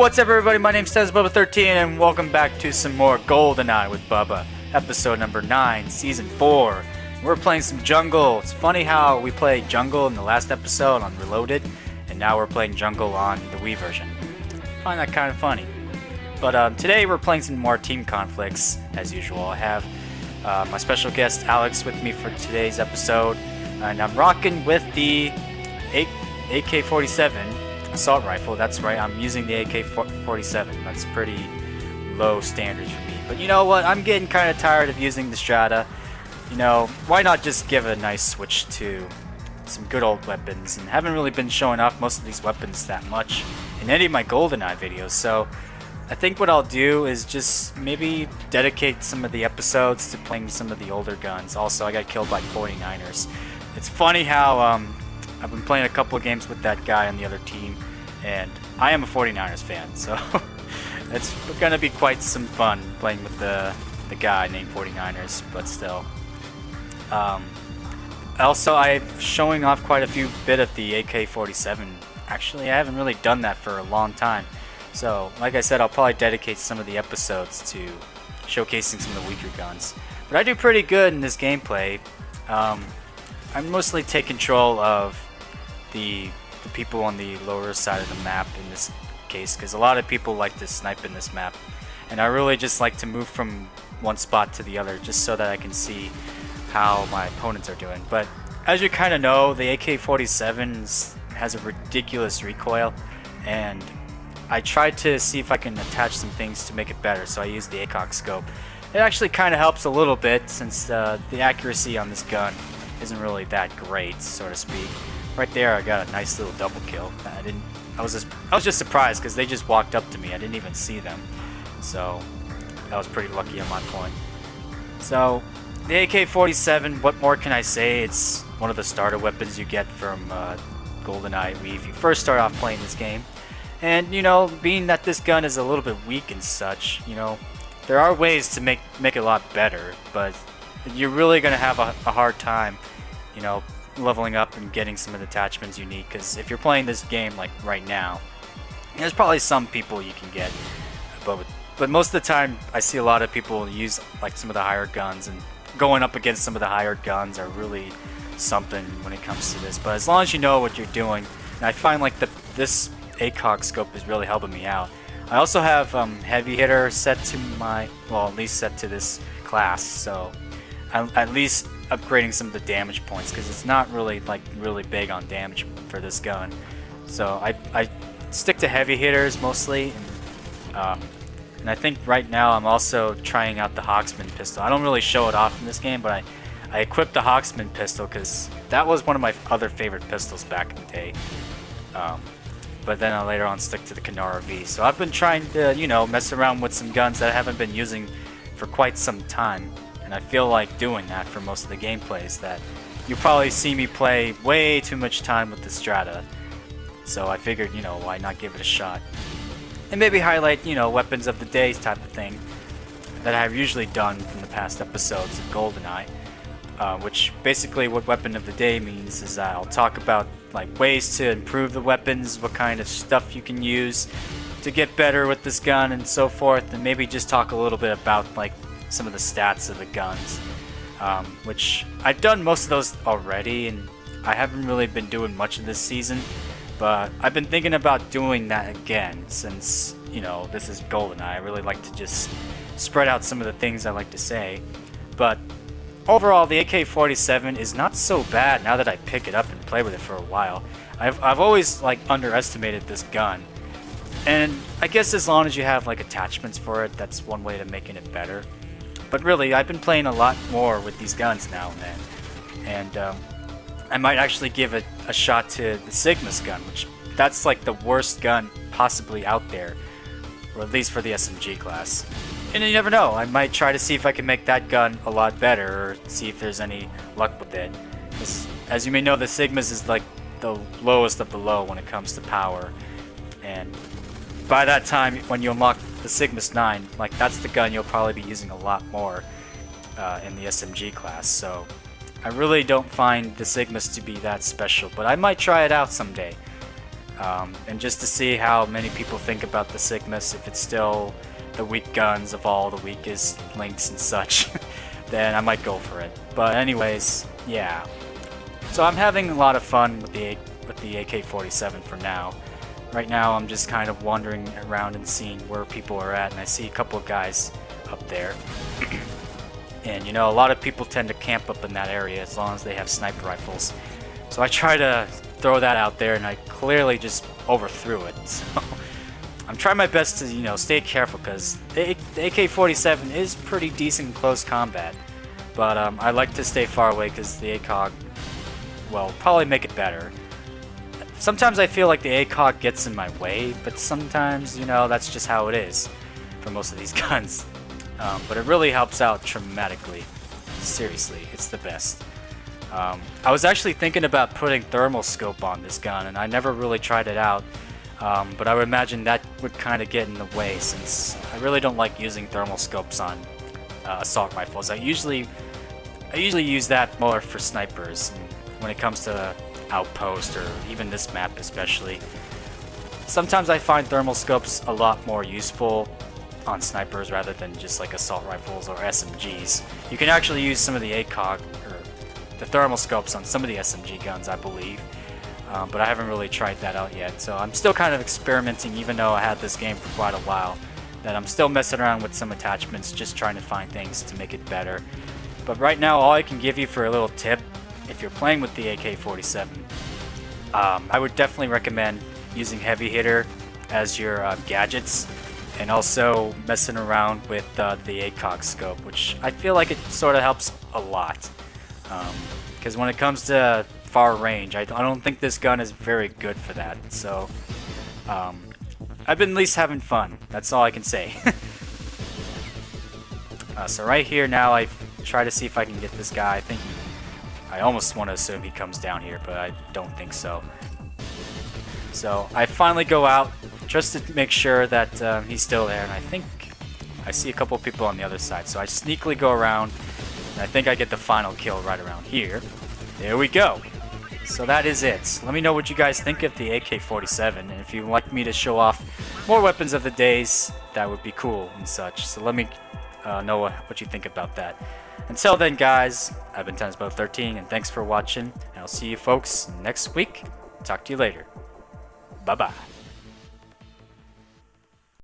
What's up, everybody? My name's Bubba13, and welcome back to some more GoldenEye with Bubba, episode number 9, season 4. We're playing some jungle. It's funny how we played jungle in the last episode on Reloaded, and now we're playing jungle on the Wii version. I find that kind of funny. But today we're playing some more team conflicts, as usual. I have my special guest Alex with me for today's episode, and I'm rocking with the AK-47 assault rifle. That's right, I'm using the AK-47. That's pretty low standards for me. But you know what? I'm getting kind of tired of using the Strata. You know, why not just give a nice switch to some good old weapons? And haven't really been showing off most of these weapons that much in any of my GoldenEye videos. So I think what I'll do is just maybe dedicate some of the episodes to playing some of the older guns. Also, I got killed by 49ers. It's funny how I've been playing a couple of games with that guy on the other team, and I am a 49ers fan, so it's going to be quite some fun playing with the guy named 49ers, but still. Also, I'm showing off quite a bit of the AK-47. Actually, I haven't really done that for a long time. So, like I said, I'll probably dedicate some of the episodes to showcasing some of the weaker guns. But I do pretty good in this gameplay. I mostly take control of the people on the lower side of the map in this case, because a lot of people like to snipe in this map, and I really just like to move from one spot to the other just so that I can see how my opponents are doing. But as you kind of know, the AK-47 has a ridiculous recoil, and I tried to see if I can attach some things to make it better, so I used the ACOG scope. It actually kind of helps a little bit, since the accuracy on this gun isn't really that great, so to speak. Right there, I got a nice little double kill. I was just surprised because they just walked up to me. I didn't even see them, so that was pretty lucky on my point. So the AK-47, what more can I say? It's one of the starter weapons you get from GoldenEye Wii if you first start off playing this game. And you know, being that this gun is a little bit weak and such, you know, there are ways to make it a lot better, but you're really gonna have a hard time, you know, leveling up and getting some of the attachments you need, because if you're playing this game like right now, there's probably some people you can get, but most of the time I see a lot of people use like some of the higher guns, and going up against some of the higher guns are really something when it comes to this. But as long as you know what you're doing, and I find like this ACOG scope is really helping me out. I also have heavy hitter set to my, well, at least set to this class, so I'm at least upgrading some of the damage points, because it's not really really big on damage for this gun. So I stick to heavy hitters mostly, and I think right now I'm also trying out the Hawksman pistol. I don't really show it off in this game, but I equipped the Hawksman pistol because that was one of my other favorite pistols back in the day. But then I later on stick to the Kanara V. So I've been trying to, you know, mess around with some guns that I haven't been using for quite some time. And I feel like doing that for most of the gameplays that you probably see me play way too much time with the Strata. So I figured, you know, why not give it a shot? And maybe highlight, you know, weapons of the day type of thing that I've usually done from the past episodes of GoldenEye. Which basically what weapon of the day means is I'll talk about like ways to improve the weapons, what kind of stuff you can use to get better with this gun and so forth, and maybe just talk a little bit about like some of the stats of the guns, which I've done most of those already, and I haven't really been doing much of this season, but I've been thinking about doing that again since, you know, this is GoldenEye. I really like to just spread out some of the things I like to say. But overall, the AK-47 is not so bad now that I pick it up and play with it for a while. I've always like underestimated this gun, and I guess as long as you have like attachments for it, that's one way to making it better. But really, I've been playing a lot more with these guns now and then, and I might actually give it a shot to the Sigma's gun, which that's like the worst gun possibly out there, or at least for the SMG class. And you never know, I might try to see if I can make that gun a lot better, or see if there's any luck with it. As you may know, the Sigma's is like the lowest of the low when it comes to power, and by that time, when you unlock the Sigma's 9, like that's the gun you'll probably be using a lot more in the SMG class. So I really don't find the Sigma's to be that special, but I might try it out someday. and just to see how many people think about the Sigmas, if it's still the weak guns of all the weakest links and such, then I might go for it. But anyways, yeah. So I'm having a lot of fun with the AK-47 for now. Right now I'm just kind of wandering around and seeing where people are at, and I see a couple of guys up there. And you know, a lot of people tend to camp up in that area as long as they have sniper rifles. So I try to throw that out there, and I clearly just overthrew it. So I'm trying my best to, you know, stay careful, because the AK-47 is pretty decent in close combat. But I like to stay far away because the ACOG, well, probably make it better. Sometimes I feel like the ACOG gets in my way, but sometimes, you know, that's just how it is for most of these guns. But it really helps out dramatically. Seriously, it's the best. I was actually thinking about putting thermal scope on this gun, and I never really tried it out. But I would imagine that would kind of get in the way, since I really don't like using thermal scopes on assault rifles. I usually use that more for snipers, and when it comes to outpost, or even this map especially. Sometimes I find thermal scopes a lot more useful on snipers rather than just like assault rifles or SMGs. You can actually use some of the ACOG, or the thermal scopes, on some of the SMG guns, I believe. But I haven't really tried that out yet, so I'm still kind of experimenting, even though I had this game for quite a while. That I'm still messing around with some attachments, just trying to find things to make it better. But right now, all I can give you for a little tip, if you're playing with the AK-47, I would definitely recommend using heavy hitter as your gadgets, and also messing around with the ACOG scope, which I feel like it sort of helps a lot. Because when it comes to far range, I don't think this gun is very good for that. So I've been at least having fun. That's all I can say. So right here now, I try to see if I can get this guy. I almost want to assume he comes down here, but I don't think so. So I finally go out just to make sure that he's still there, and I think I see a couple of people on the other side. So I sneakily go around, and I think I get the final kill right around here. There we go. So that is it. Let me know what you guys think of the AK-47, and if you'd like me to show off more weapons of the days, that would be cool and such. So let me know what you think about that. Until then, guys, I've been TennisBro13, and thanks for watching, and I'll see you folks next week. Talk to you later. Bye-bye.